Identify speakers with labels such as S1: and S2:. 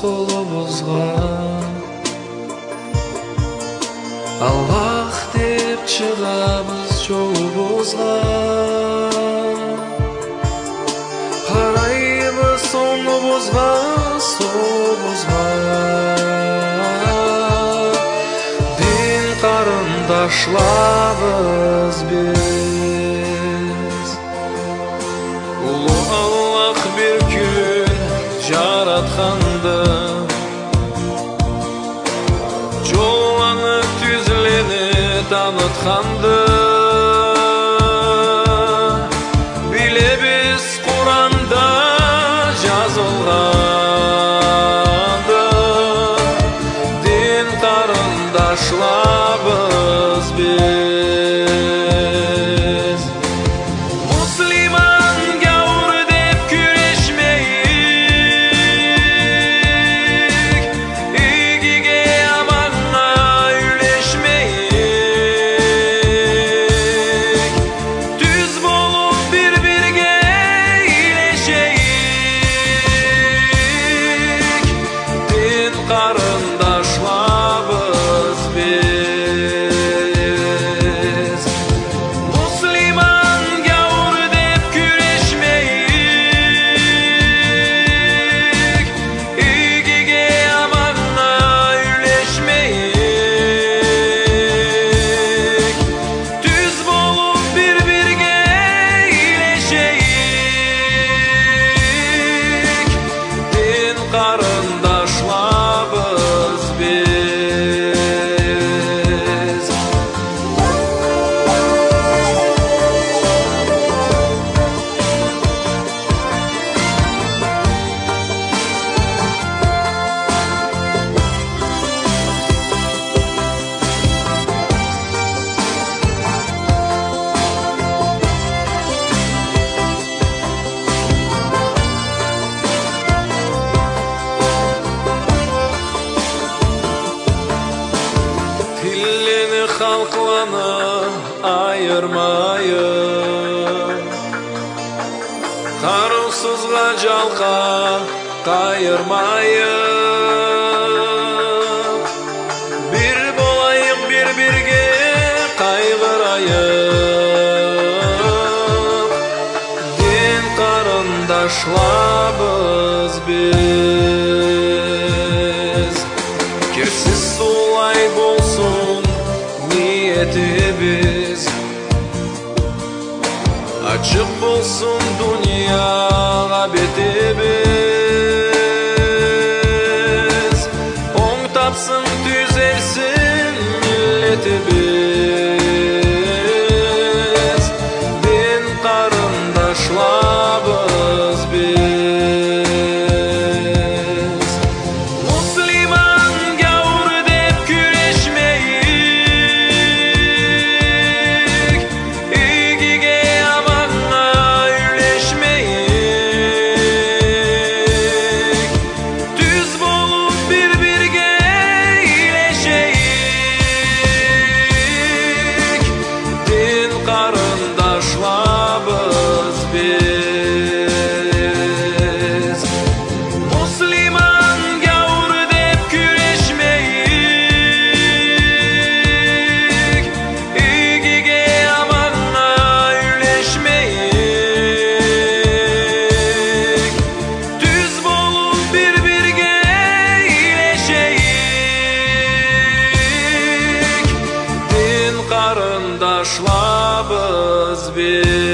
S1: қолыбызға Аллах деп шығамыз жолымызға қараймыз соңымызға дін қарындашларымыз біз ұлы Аллах бір күн жаратқанды жоланы түзлені танытқанды білебіз Құранда жазылғанды дін қарындашларымыз біз мұсылман гауыр деп күрешмейік игіге аманға үйлешмейік түз болып бір-бірге илешейік дін қарындашларымыз біз мұсылман гауыр деп күрешмейік игіге аманға үйлешмейік түз болып бір-бірге илешейік дін қарындашларымыз біз Тіллені халқланы айырмайық қарусызға жалқа қайырмайық бір болайық бір-бірге қайғырайық дін қарындашларымыз біз керсіз солай болсын ниетіміз açık болсын дүнияға бетіміз оң тапсын түзелсін миллетіміз дін қарындашларымыз біз мұсылман гауыр деп күрешмейік игіге аманға үйлешмейік түз болып бір-бірге илешейік дін қарындашларымыз біз мұсылман гауыр деп күрешмейік игіге аманға үйлешмейік түз болып бір-бірге илешейік дін қарындашларымыз біз